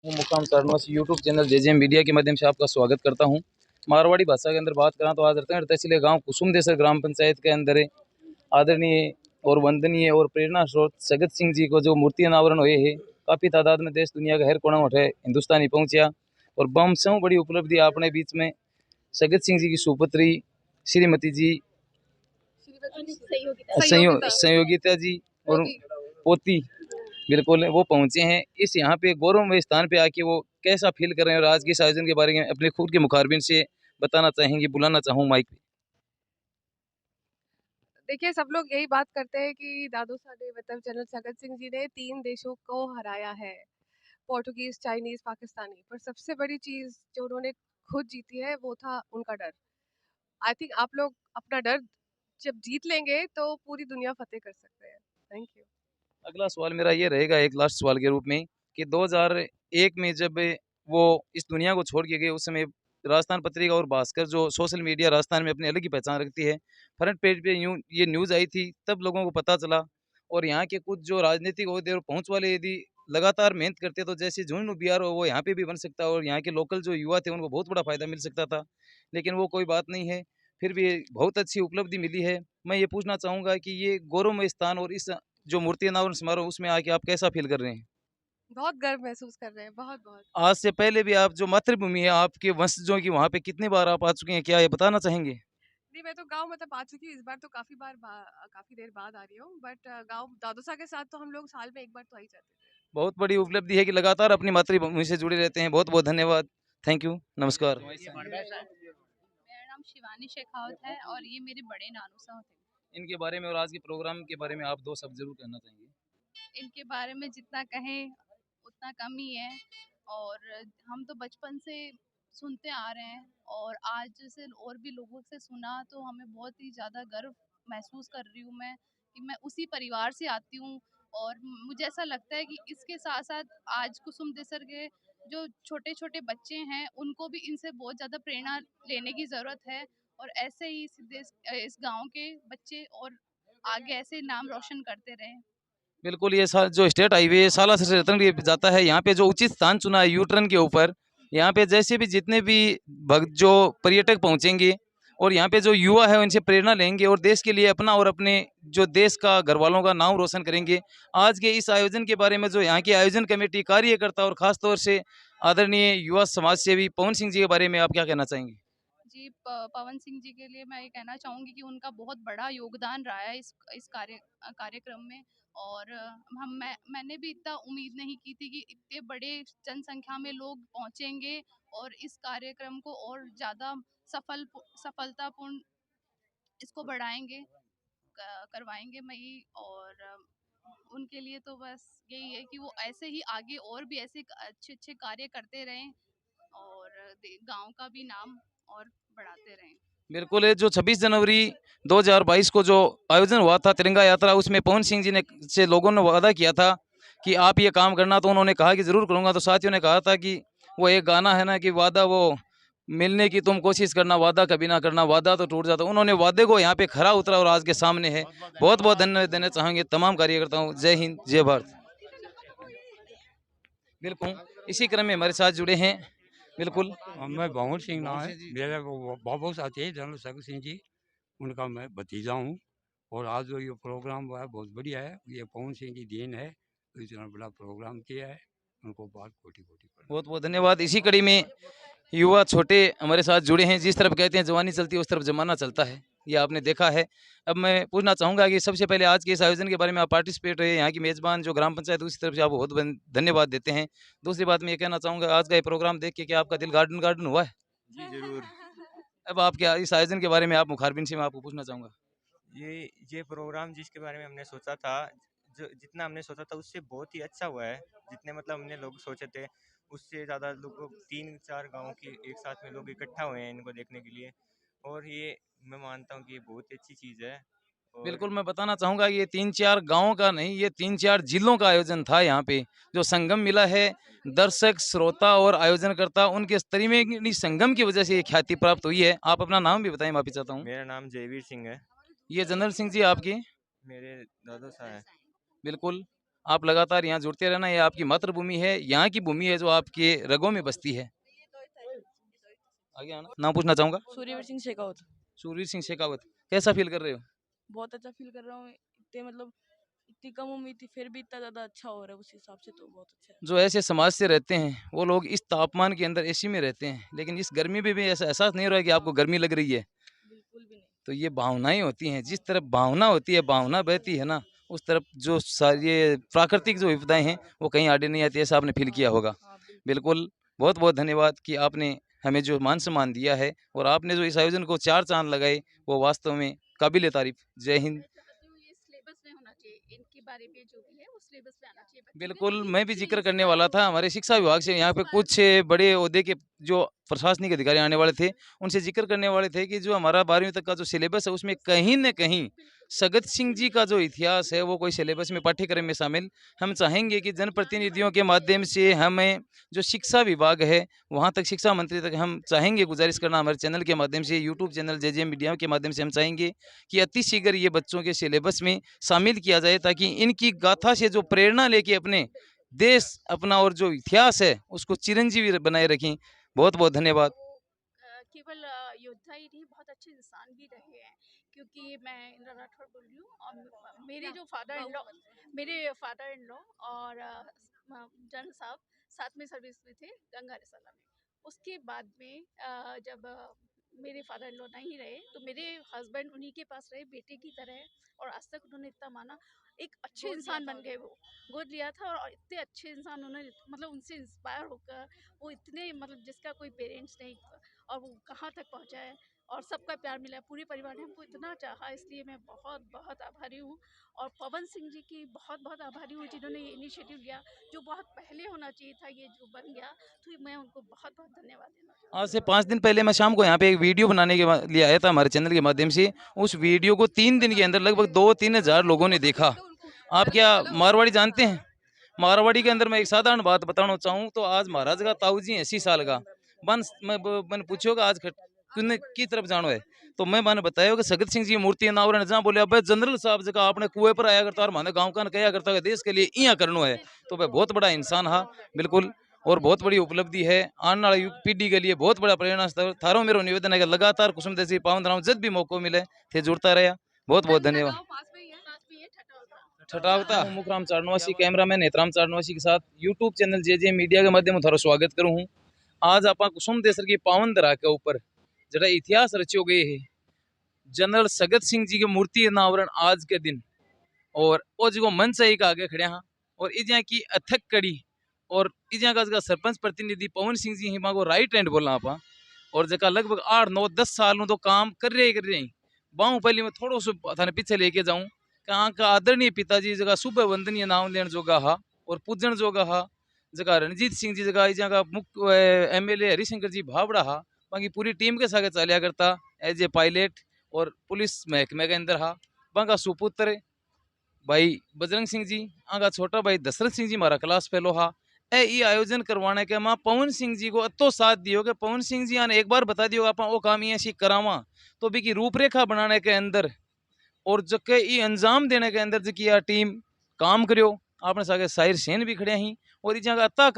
हूँ मुकाम सारनोस YouTube channel JJM media के माध्यम से आपका स्वागत करता हूँ। मारवाड़ी भाषा के अंदर बात करा तो आज रतनगढ़ तहसील गांव कुसुमदेसर ग्राम पंचायत के अंदर आदरणीय और वंदनीय और प्रेरणा स्रोत सगत सिंह जी को जो मूर्ति अनावरण हुए हैं, काफ़ी तादाद में देश दुनिया का हर कोना उठे हिंदुस्तानी पहुँचा और बम से बड़ी उपलब्धि अपने बीच में सगत सिंह जी की सुपुत्री श्रीमती जी संयोगिता जी और पोती बिल्कुल वो पहुंचे हैं इस यहाँ पे गौरवमय स्थान पे आके वो कैसा फील कर रहे हैं और आज के इस आयोजन के बारे में अपने खुद के मुखारबिन से बताना चाहेंगे। बुलाना चाहूँ माइक पे। देखिए, सब लोग यही बात करते हैं कि दादू साहब मतलब जनरल सगत सिंह जी ने 3 देशों को हराया है, पोर्तुगीज़, चाइनीज़, पाकिस्तानी। पर सबसे बड़ी चीज़ जो उन्होंने खुद जीती है, वो था उनका डर। आई थिंक आप लोग अपना डर जब जीत लेंगे, तो पूरी दुनिया फ़तेह कर सकते हैं। Thank you. अगला सवाल मेरा ये रहेगा एक लास्ट सवाल के रूप में कि 2001 में जब वो इस दुनिया को छोड़ के गए उस समय राजस्थान पत्रिका और भास्कर जो सोशल मीडिया राजस्थान में अपनी अलग ही पहचान रखती है, फ्रंट पेज पे यूँ ये न्यूज़ आई थी तब लोगों को पता चला। और यहाँ के कुछ जो राजनीतिक ओहदे और पहुँच वाले यदि लगातार मेहनत करते तो जैसे झुंझुनू बिहार हो वो यहाँ पे भी बन सकता है और यहाँ के लोकल जो युवा थे उनको बहुत बड़ा फायदा मिल सकता था, लेकिन वो कोई बात नहीं है। फिर भी बहुत अच्छी उपलब्धि मिली है। मैं ये पूछना चाहूँगा कि ये गौरवमय स्थान और इस जो मूर्ति अनावरण समारोह उसमें आके आप कैसा फील कर रहे हैं? बहुत गर्व महसूस कर रहे हैं, बहुत-बहुत। आज से पहले भी आप जो मातृभूमि है आपके वंशजों की वहाँ पे कितनी बार आप आ चुके हैं? क्या ये बताना चाहेंगे? नहीं, मैं तो गाँव मतलब आ चुकी हूँ, इस बार तो काफ़ी देर बाद आ रही हूँ, बट गाँव दादू साहब के साथ तो हम लोग साल में 1 बार तो आ ही जाते थे। बहुत बड़ी उपलब्धि है कि लगातार अपनी मातृभूमि से जुड़े रहते हैं। बहुत-बहुत धन्यवाद। Thank you. नमस्कार। मेरा नाम शिवानी शेखावत है और ये मेरे बड़े नानू साहब थे। इनके बारे में और आज के प्रोग्राम के बारे में आप 2 शब्द ज़रूर कहना चाहेंगे। इनके बारे में जितना कहें उतना कम ही है और हम तो बचपन से सुनते आ रहे हैं और आज से और भी लोगों से सुना तो हमें बहुत ही ज़्यादा गर्व महसूस कर रही हूँ मैं कि मैं उसी परिवार से आती हूँ और मुझे ऐसा लगता है कि इसके साथ साथ आज कुसुम देसर के जो छोटे छोटे बच्चे हैं उनको भी इनसे बहुत ज़्यादा प्रेरणा लेने की ज़रूरत है और ऐसे ही इस गांव के बच्चे और आगे ऐसे नाम रोशन करते रहें। बिल्कुल, ये जो स्टेट हाईवे सालासर से रतनगढ़ जाता है, यहाँ पे जो उचित स्थान चुना है यू टर्न के ऊपर, यहाँ पे जैसे भी जितने भी भक्त जो पर्यटक पहुँचेंगे और यहाँ पे जो युवा है उनसे प्रेरणा लेंगे और देश के लिए अपना और अपने जो देश का घर वालों का नाम रोशन करेंगे। आज के इस आयोजन के बारे में जो यहाँ की आयोजन कमेटी कार्यकर्ता और खास तौर से आदरणीय युवा समाज सेवी पवन सिंह जी के बारे में आप क्या कहना चाहेंगे? जी, पवन सिंह जी के लिए मैं ये कहना चाहूँगी कि उनका बहुत बड़ा योगदान रहा है इस कार्यक्रम में और मैंने भी इतना उम्मीद नहीं की थी कि इतने बड़े जनसंख्या में लोग पहुँचेंगे और इस कार्यक्रम को और ज़्यादा सफलतापूर्ण इसको बढ़ाएंगे, करवाएंगे मई और उनके लिए तो बस यही है कि वो ऐसे ही आगे और भी ऐसे अच्छे अच्छे कार्य करते रहें और गांव का भी नाम और बढ़ाते रहें। बिल्कुल है, जो 26 जनवरी 2022 को जो आयोजन हुआ था तिरंगा यात्रा, उसमें पवन सिंह जी ने से लोगों ने वादा किया था कि आप ये काम करना, तो उन्होंने कहा कि ज़रूर करूँगा। तो साथियों ने कहा था कि वो एक गाना है ना कि वादा वो मिलने की तुम कोशिश करना, वादा कभी ना करना, वादा तो टूट जाता। उन्होंने वादे को यहाँ पे खरा उतरा और आज के सामने है। बहुत बहुत धन्यवाद देना चाहेंगे तमाम कार्यकर्ताओं। जय हिंद, जय भारत। बिल्कुल इसी क्रम में हमारे साथ जुड़े हैं बिल्कुल मैं भंवर सिंह नाम है मेरे बाबू साथी है जनरल सगत सिंह जी, उनका मैं भतीजा हूँ। और आज जो ये प्रोग्राम हुआ है बहुत बढ़िया है, ये पवन सिंह की देन है, तो इतना बड़ा प्रोग्राम किया है, उनको बहुत कोटि कोटि बहुत बहुत धन्यवाद। इसी कड़ी में युवा छोटे हमारे साथ जुड़े हैं। जिस तरफ कहते हैं जवानी चलती है उस तरफ जमाना चलता है, ये आपने देखा है। अब मैं पूछना चाहूँगा कि सबसे पहले आज के इस आयोजन के बारे में आप पार्टिसिपेट रहे, यहाँ की मेज़बान जो ग्राम पंचायत उसी तरफ से आपको बहुत धन्यवाद देते हैं। दूसरी बात मैं ये कहना चाहूँगा आज का ये प्रोग्राम देख के क्या आपका दिल गार्डन गार्डन हुआ है? जी ज़रूर। अब आप क्या इस आयोजन के बारे में आप मुखारबिन से मैं आपको पूछना चाहूँगा। ये प्रोग्राम जिसके बारे में हमने सोचा था, जो जितना हमने सोचा था उससे बहुत ही अच्छा हुआ है। जितने मतलब हमने लोग सोचे थे उससे ज़्यादा लोग 3-4 गाँव के एक साथ में लोग इकट्ठा हुए हैं इनको देखने के लिए और ये मैं मानता हूँ कि ये बहुत ही अच्छी चीज़ है। और बिल्कुल, मैं बताना चाहूँगा ये 3-4 गाँव का नहीं, ये 3-4 जिलों का आयोजन था यहाँ पे। जो संगम मिला है, दर्शक, श्रोता और आयोजनकर्ता उनके त्रिवेणी संगम की वजह से ये ख्याति प्राप्त हुई है। आप अपना नाम भी बताएँ, माफ़ी चाहता हूँ। मेरा नाम जयवीर सिंह है। ये जनरल सिंह जी आपकी? मेरे दादा साहब हैं। बिल्कुल। आप लगातार यहाँ जुड़ते रहना, ये आपकी मातृभूमि है, यहाँ की भूमि है जो आपके रगों में बसती है। आगे आना। नाम पूछना चाहूँगा। सूर्यवीर सिंह शेखावत। सूरवीर सिंह शेखावत, कैसा फील कर रहे हो? बहुत अच्छा फील कर रहा हूँ। इतने मतलब इतनी कम उम्मीद थी, फिर भी इतना ज़्यादा अच्छा हो रहा है, उस हिसाब से तो बहुत अच्छा है। जो ऐसे समाज से रहते हैं वो लोग इस तापमान के अंदर एसी में रहते हैं, लेकिन इस गर्मी में भी ऐसा एहसास नहीं हो रहा है कि आपको गर्मी लग रही है। बिल्कुल भी नहीं। तो ये भावनाएं होती हैं, जिस तरफ भावना होती है, भावना बहती है ना, उस तरफ जो ये प्राकृतिक जो विपदाएं हैं वो कहीं आड़े नहीं आती, ऐसा आपने फील किया होगा। हाँ बिल्कुल। बिल्कुल, बहुत बहुत धन्यवाद कि आपने हमें जो मान सम्मान दिया है और आपने जो इस आयोजन को 4 चाँद लगाए, वो वास्तव में काबिल तारीफ। जय हिंद। मैं चाहती हूँ ये सिलेबस में होना चाहिए, इनके बारे में जो भी है वो सिलेबस में आना चाहिए बच्चों में, बिल्कुल, ताकि मैं भी बच्चे ज़िक्र करने इंस्पायर वाला हो था। हमारे शिक्षा विभाग से यहाँ पे इंस्पायर कुछ बड़े ओहदे के जो प्रशासनिक अधिकारी आने वाले थे, उनसे ज़िक्र करने वाले थे कि जो हमारा 12वीं तक का जो सिलेबस है, उसमें कहीं न कहीं सगत सिंह जी का जो इतिहास है, वो कोई सिलेबस में पाठ्यक्रम में शामिल। हम चाहेंगे कि जनप्रतिनिधियों के माध्यम से हमें जो शिक्षा विभाग है, वहाँ तक शिक्षा मंत्री तक हम चाहेंगे गुज़ारिश करना हमारे चैनल के माध्यम से, यूट्यूब चैनल जेजे मीडिया के माध्यम से हम चाहेंगे कि अति शीघ्र ये बच्चों के सिलेबस में शामिल किया जाए, ताकि इनकी गाथा से जो प्रेरणा लेके अपने देश अपना और जो इतिहास है उसको चिरंजीवी बनाए रखें। बहुत बहुत धन्यवाद। वो केवल योद्धा ही नहीं, बहुत अच्छे इंसान भी रहे हैं, क्योंकि मैं इंदिरा राठौर बोल रही हूँ और मेरे जो फादर इन लॉ और जन साहब साथ में सर्विस में थे गंगा रिसाला में। उसके बाद में जब मेरे फादर इन लॉ नहीं रहे तो मेरे हस्बैंड उन्हीं के पास रहे बेटे की तरह, और आज तक उन्होंने इतना माना, एक अच्छे इंसान बन गए, वो गोद लिया था और इतने अच्छे इंसान उन्होंने, मतलब उनसे इंस्पायर होकर वो इतने, मतलब जिसका कोई पेरेंट्स नहीं और वो कहाँ तक पहुँचा है और सबका प्यार मिला है, पूरे परिवार ने हमको इतना चाहा, इसलिए मैं बहुत बहुत आभारी हूँ। और पवन सिंह जी की बहुत बहुत आभारी हूँ जिन्होंने ये इनिशिएटिव लिया, जो बहुत पहले होना चाहिए था, ये जो बन गया, तो मैं उनको बहुत बहुत धन्यवाद देना चाहूँगी। आज से 5 दिन पहले मैं शाम को यहाँ पे एक वीडियो बनाने के लिए आया था हमारे चैनल के माध्यम से। उस वीडियो को 3 दिन के अंदर लगभग 2-3 हज़ार लोगों ने देखा। आप क्या मारवाड़ी जानते हैं? मारवाड़ी के अंदर मैं एक साधारण बात बताना चाहूँ तो आज महाराज का ताऊ जी 80 साल का मैंने पूछोगा आज किन्ने की तरफ जानो है, तो मैंने बताया कि सगत सिंह जी की मूर्ति नावरण जहाँ बोले अब जनरल साहब जगह आपने कुएं पर आया करता और माने गाँव का कहा करता है देश के लिए इं करनो है, तो वह बहुत बड़ा इंसान हा बिल्कुल, और बहुत बड़ी उपलब्धि है आने वाली पीढ़ी के लिए, बहुत बड़ा प्रेरणा स्तर। थारो मेरो निवेदन है कि लगातार कुसुम देसी पावन राम जब भी मौका मिले थे जुड़ता रहा। बहुत बहुत धन्यवाद। पास में ही है, पास में ही है, छठावता मुखराम चारणवासी कैमरामैन हेतराम चारणवासी के साथ यूट्यूब चैनल जे मीडिया के माध्यम थारो स्वागत करूँ हूँ। आज आप कुसुम देसर की पावन धरा के ऊपर जरा इतिहास रचो गए है जनरल सगत सिंह जी की मूर्ति अनावरण आज के दिन, और वो जो मंच है एक आगे खड़े हाँ, और इजा की अथक कड़ी और इजा का सरपंच प्रतिनिधि पवन सिंह जी हिमा को राइट हैंड बोलना आप, और जगह लगभग 8-9-10 साल तो काम कर रहे बाहू पहले मैं थोड़ा सो थाने पीछे लेके जाऊं, कहाँ का आदरणीय पिताजी जगह सुबह वंदनीय नाम लेने जोगा हा और पूजन जोगा हा, जगह रणजीत सिंह जी जगह इजा का मुख्य MLA हरिशंकर जी भावड़ा हा, बाकी पूरी टीम के साथ चलिया करता एज ए पायलट और पुलिस महकमे के अंदर हा। बाका सुपुत्र भाई बजरंग सिंह जी, आगा छोटा भाई दशरथ सिंह जी हमारा क्लास फेलो हा। ये आयोजन करवाने के माँ पवन सिंह जी को अतो साथ दियो कि पवन सिंह जी ने एक बार बता दियो आप वो काम ये सी करावा, तो भी की रूपरेखा बनाने के अंदर और जके ये अंजाम देने के अंदर जो किया टीम काम करियो। आपने सागे साहिर सेन भी खड़े ही और इजा का अता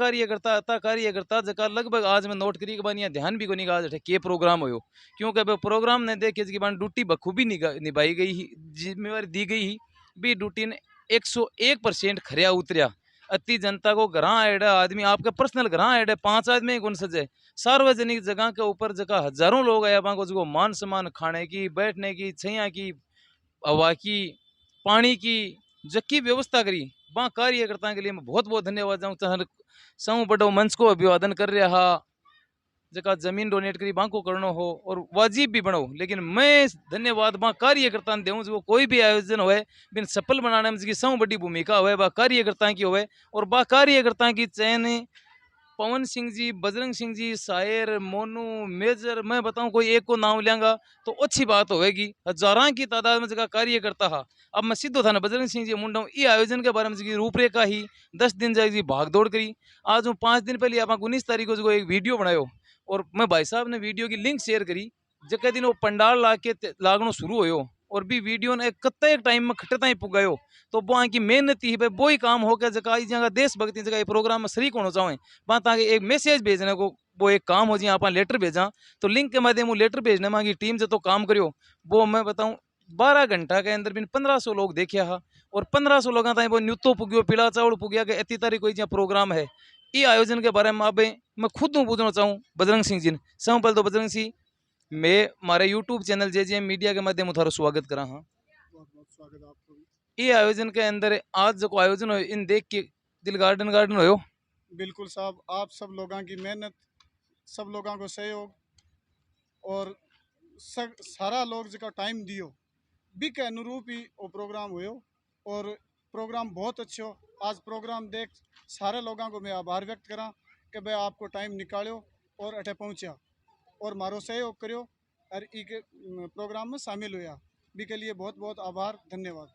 कार्यकर्ता जका लगभग आज मैं नोट करी के बानिया ध्यान भी को नहीं आज के प्रोग्राम हो, क्योंकि अब प्रोग्राम ने देखे कि बान ड्यूटी बखूबी निभाई गई ही, जिम्मेवारी दी गई ही भी ड्यूटी ने 101% खरिया उतरिया। अति जनता को घर आएडा आदमी आपके पर्सनल घर आएडा 5 आदमी गुण सजे सार्वजनिक जगह के ऊपर जगह हजारों लोग आया वहां को जो मान सम्मान खाने की बैठने की छैया की हवा की पानी की जक्की व्यवस्था करी वहाँ कार्यकर्ता के लिए मैं बहुत बहुत धन्यवाद जाऊँ। सऊ बड़ो मंच को अभिवादन कर रहा जगह जमीन डोनेट करी बांको करनो हो और वाजिब भी बनो, लेकिन मैं धन्यवाद वहाँ कार्यकर्ता देऊँ जो कोई भी आयोजन होए बिन सफल बनाने में जिसकी सौ बड़ी भूमिका होए वह कार्यकर्ता की होए, और वह कार्यकर्ता की चयन पवन सिंह जी, बजरंग सिंह जी, सायर, मोनू, मेजर, मैं बताऊं कोई एक को नाम लेंगा तो अच्छी बात होगी। हजारों की तादाद में जगह कार्यकर्ता हा। अब मैं सीधो था ना बजरंग सिंह जी मुंडा ये आयोजन के बारे में जी रूपरेखा ही 10 दिन जाएगी भाग दौड़ करी। आज हूँ 5 दिन पहले आप 19 तारीख को जो एक वीडियो बनायो और मैं भाई साहब ने वीडियो की लिंक शेयर करी, जगह दिन वो पंडाल ला के लागणो शुरू हो और भी वीडियो ने कत्ता एक टाइम में खटता ही पुगायो तो वहाँ की मेहनत ही भाई वो ही काम हो गया जगह इस जगह देशभक्ति जगह ये प्रोग्राम में शरीक होना चाहें वहाँ ताकि एक मैसेज भेजने को वो एक काम हो जाए आप लेटर भेजा तो लिंक के माध्यम वो लेटर भेजने मांगी टीम से तो काम करियो वो मैं बताऊँ 12 घंटा के अंदर भी 1500 लोग देखे हा और 1500 लोग वो न्यूतो पुगियो पीला चावल पुगिया के इतनी तारीख कोई जहाँ प्रोग्राम है ये आयोजन के बारे में अब मैं खुद हूँ पूछना चाहूँ बजरंग सिंह जी ने सब पहले तो बजरंग सिंह मैं हमारे यूट्यूब चैनल JJM मीडिया के माध्यम थारो स्वागत करा हाँ बहुत बहुत स्वागत आपको भी। ये आयोजन के अंदर आज जो आयोजन हो इन देख के दिल गार्डन गार्डन हो बिल्कुल साहब, आप सब लोगों की मेहनत, सब लोगों को सहयोग और सारा लोग जो टाइम दियो बी के अनुरूप ही वो प्रोग्राम हुयो और प्रोग्राम बहुत अच्छे हो। आज प्रोग्राम देख सारे लोगों को मैं आभार व्यक्त करा कि भाई आपको टाइम निकालो और अठे पहुँचा और मारो सहयोग करो और ई के प्रोग्राम में शामिल हुआ बी के लिए बहुत बहुत आभार, धन्यवाद।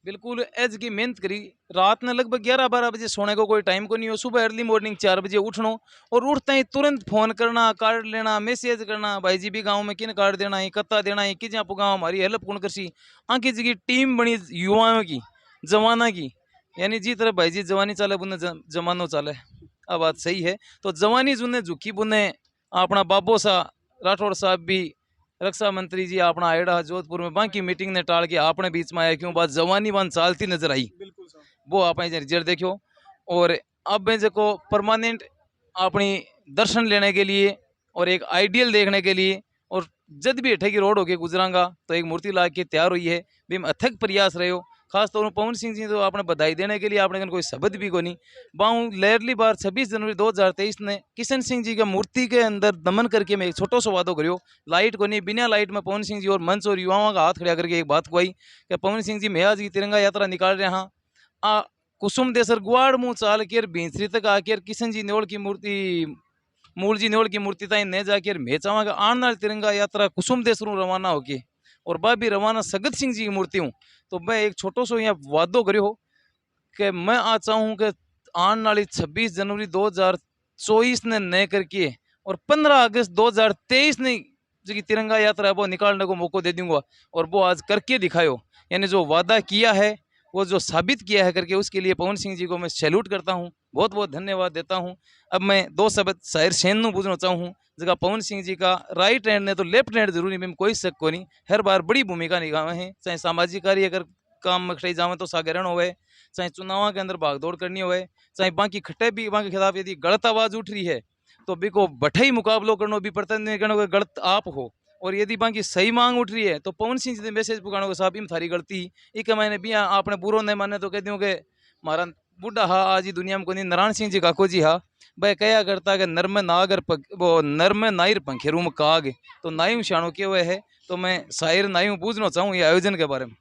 बिल्कुल एज की मेहनत करी रात ने लगभग 11-12 बजे सोने को कोई टाइम को नहीं हो सुबह अर्ली मॉर्निंग 4 बजे उठनो और उठते ही तुरंत फोन करना कार्ड लेना मैसेज करना भाई जी भी गाँव में किन कार्ड देना है कत्ता देना है कि जहाँ गाँव हमारी हेल्प कौन करसी आंकी जी की टीम बनी युवाओं की जवाना की यानी जी तरह भाई जी जवानी चाले बुने जमानो चाले अब बात सही है तो जवानी जुने झुकी बुने अपना बाबो सा राठौड़ साहब भी रक्षा मंत्री जी अपना आयडा जोधपुर में बाकी मीटिंग ने टाल के आपने बीच में आया क्यों बात जवानी बान चालती नजर आई बिल्कुल साहब, वो आप रिजल्ट देखो और अब मैं जो परमानेंट अपनी दर्शन लेने के लिए और एक आइडियल देखने के लिए और जब भी अठे की रोड होके गुजरांगा तो एक मूर्ति ला के तैयार हुई है भी हम अथक प्रयास रहे हो खास तौर पर पवन सिंह जी तो आपने बधाई देने के लिए आपने कोई शब्द भी को नहीं बाऊ लहरली बार 26 जनवरी 2023 ने किशन सिंह जी के मूर्ति के अंदर दमन करके मैं एक छोटो सो वादो करियो लाइट को नहीं बिना लाइट में पवन सिंह जी और मंच और युवाओं का हाथ खड़ा करके एक बात कोई कि पवन सिंह जी मैं आज की तिरंगा यात्रा निकाल रहे हाँ आ कुसुम देसर गुआड़ मुँह चाल के भींसरी तक आकर किशन जी न्योड़ की मूर्ति मूल जी न्योड़ की मूर्ति ताई ने जाकर मैं चाहूँगा आने वाली तिरंगा यात्रा कुसुम देसरों रवाना होके और बा भी रवाना सगत सिंह जी की मूर्ति हूँ तो मैं एक छोटो सो यहाँ वादो करियो कि मैं आ चाहूँ कि आने वाली 26 जनवरी 2024 ने नए करके और 15 अगस्त 2023 ने जो तिरंगा यात्रा वो निकालने को मौका दे दूंगा और वो आज करके दिखायो यानी जो वादा किया है वो जो साबित किया है करके उसके लिए पवन सिंह जी को मैं सैल्यूट करता हूँ बहुत बहुत धन्यवाद देता हूँ। अब मैं दो शब्द शायर सेन को पूछना चाहूँ जगह पवन सिंह जी का राइट हैंड ने तो लेफ्ट हैंड जरूरी में कोई शक को नहीं हर बार बड़ी भूमिका निभावे हैं चाहे सामाजिक कार्य अगर काम में खटाई जावे तो सागरण होवे चाहे चुनाव के अंदर भागदौड़ करनी होवे चाहे बाकी खट्टे भी बाकी खिलाफ यदि गलत आवाज उठ रही है तो भी को बठाई मुकाबलो करनो भी प्रतंत्र करनो गलत आप हो और यदि बाकी सही मांग उठ रही है तो पवन सिंह जी ने मैसेज पुकानो को साहब इम थारी गलती एक मैंने भी आपने बुरो नहीं माने तो कह दूँ कि मारा बुढ़ा हा आज ही दुनिया में को नहीं नारायण सिंह जी काको जी हा भाई कया करता कि नर में नागर वो नर में नाइर पंखेरू में काग तो नायू शानो के हुए है तो मैं शायर नायू पूछना चाहूँ ये आयोजन के बारे में।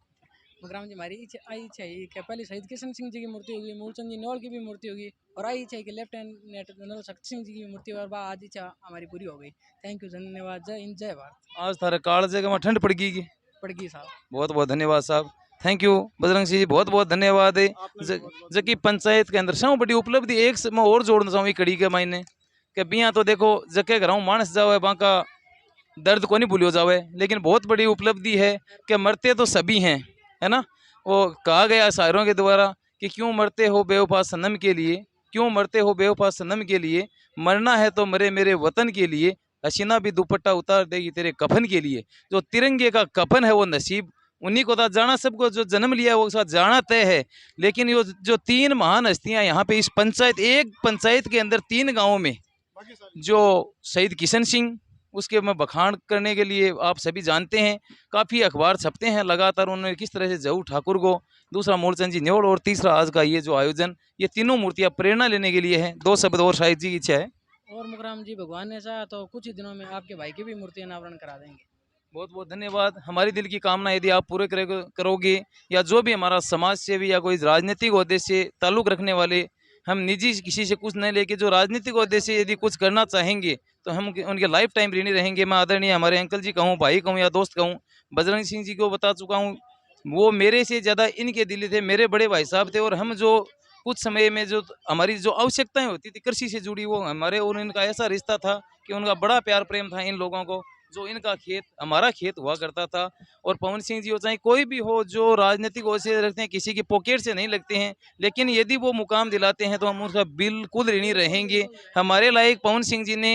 मुकराम जी हमारी इच्छा है कि पहले शहीद किशन सिंह जी की मूर्ति होगी मूलचंद जी न्योल की भी मूर्ति होगी और आई इच्छा है कि left hand general Shakti Singh ji की मूर्ति और आज इच्छा हमारी पूरी हो गई। थैंक यू, धन्यवाद, जय हिंद जय भारत। आज थारे काल जगह में ठंड पड़ गई साहब, बहुत बहुत धन्यवाद साहब, थैंक यू बजरंग सिंह जी, बहुत बहुत धन्यवाद है। जबकि पंचायत के अंदर सब बड़ी उपलब्धि एक मैं और जोड़ना चाहूँ कड़ी के मायने कि बिया तो देखो जके घर मानस जाओ है बाका दर्द को नहीं भूलियो जावे लेकिन बहुत बड़ी उपलब्धि है कि मरते तो सभी हैं है ना। वो कहा गया शायरों के द्वारा कि क्यों मरते हो बेवफा सनम के लिए, क्यों मरते हो बेवफा सनम के लिए, मरना है तो मरे मेरे वतन के लिए, हसीना भी दुपट्टा उतार देगी तेरे कफन के लिए। जो तिरंगे का कफन है वो नसीब उन्हीं को था, जाना सबको, जो जन्म लिया वो साथ जाना तय है। लेकिन ये जो तीन महान हस्तियां यहाँ पे इस पंचायत, एक पंचायत के अंदर 3 गाँवों में, जो शहीद किशन सिंह, उसके मैं बखान करने के लिए आप सभी जानते हैं काफ़ी अखबार छपते हैं लगातार उन्होंने किस तरह से जऊ ठाकुर को, दूसरा मूलचंद जी न्योड़ और तीसरा आज का ये जो आयोजन, ये तीनों मूर्तियां प्रेरणा लेने के लिए हैं। 2 शब्द और शायद जी की इच्छा है। और मुकराम जी भगवान ने चाहा तो कुछ ही दिनों में आपके भाई की भी मूर्ति अनावरण करा देंगे। बहुत बहुत धन्यवाद। हमारी दिल की कामना यदि आप पूरे करोगे या जो भी हमारा समाज सेवी या कोई राजनीतिक उद्देश्य से ताल्लुक रखने वाले, हम निजी किसी से कुछ नहीं लेके जो राजनीतिक उद्देश्य से यदि कुछ करना चाहेंगे तो हम उनके लाइफ टाइम ऋणी रहेंगे। मैं आदरणीय हमारे अंकल जी कहूँ, भाई कहूँ या दोस्त कहूँ, बजरंग सिंह जी को बता चुका हूँ, वो मेरे से ज़्यादा इनके दिल थे, मेरे बड़े भाई साहब थे। और हम जो कुछ समय में जो हमारी जो आवश्यकताएं होती थी कृषि से जुड़ी, वो हमारे और इनका ऐसा रिश्ता था कि उनका बड़ा प्यार प्रेम था इन लोगों को। जो इनका खेत हमारा खेत हुआ करता था। और पवन सिंह जी हो चाहे कोई भी हो जो राजनीतिक ओर से रखते हैं, किसी की पॉकेट से नहीं लगते हैं, लेकिन यदि वो मुकाम दिलाते हैं तो हम उसका बिल्कुल ऋणी रहेंगे। हमारे लायक पवन सिंह जी ने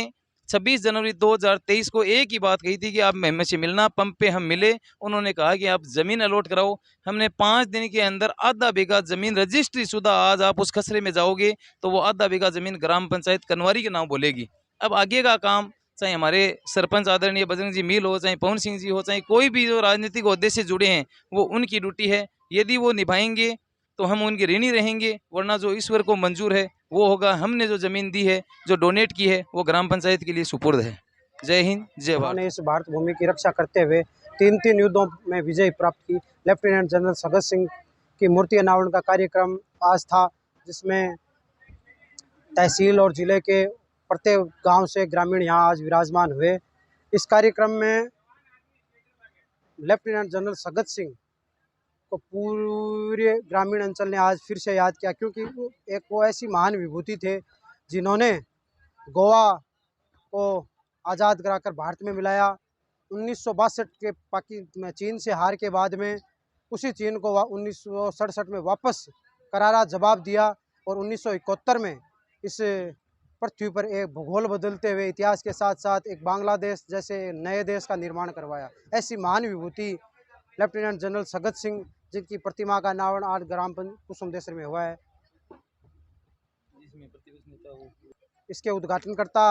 26 जनवरी 2023 को एक ही बात कही थी कि आप मेरे से मिलना। पंप पे हम मिले, उन्होंने कहा कि आप ज़मीन अलॉट कराओ। हमने 5 दिन के अंदर आधा बीघा ज़मीन रजिस्ट्री शुदा, आज आप उस खसरे में जाओगे तो वो आधा बीघा ज़मीन ग्राम पंचायत कनवारी के नाम बोलेगी। अब आगे का काम चाहे हमारे सरपंच आदरणीय बजरंग जी मील हो, चाहे पवन सिंह जी हो, चाहे कोई भी जो राजनीतिक ओहदे से जुड़े हैं, वो उनकी ड्यूटी है। यदि वो निभाएंगे तो हम उनके ऋणी रहेंगे, वरना जो ईश्वर को मंजूर है वो होगा। हमने जो ज़मीन दी है, जो डोनेट की है, वो ग्राम पंचायत के लिए सुपुर्द है। जय हिंद, जय भारत। उन्होंने इस भारत भूमि की रक्षा करते हुए 3 युद्धों में विजय प्राप्त की। लेफ्टिनेंट जनरल सगत सिंह की मूर्ति अनावरण का कार्यक्रम आज था, जिसमें तहसील और जिले के प्रत्येक गांव से ग्रामीण यहाँ आज विराजमान हुए। इस कार्यक्रम में लेफ्टिनेंट जनरल सगत सिंह को पूरे ग्रामीण अंचल ने आज फिर से याद किया, क्योंकि वो ऐसी महान विभूति थे जिन्होंने गोवा को आज़ाद कराकर भारत में मिलाया। 1962 के चीन से हार के बाद में उसी चीन को 1967 में वापस करारा जवाब दिया और 1971 में इस पृथ्वी पर एक भूगोल बदलते हुए इतिहास के साथ साथ एक बांग्लादेश जैसे नए देश का निर्माण करवाया। ऐसी महान विभूति लेफ्टिनेंट जनरल सगत सिंह, जिनकी प्रतिमा का अनावरण आज ग्राम कुसुमदेसर में हुआ है। इसके उद्घाटनकर्ता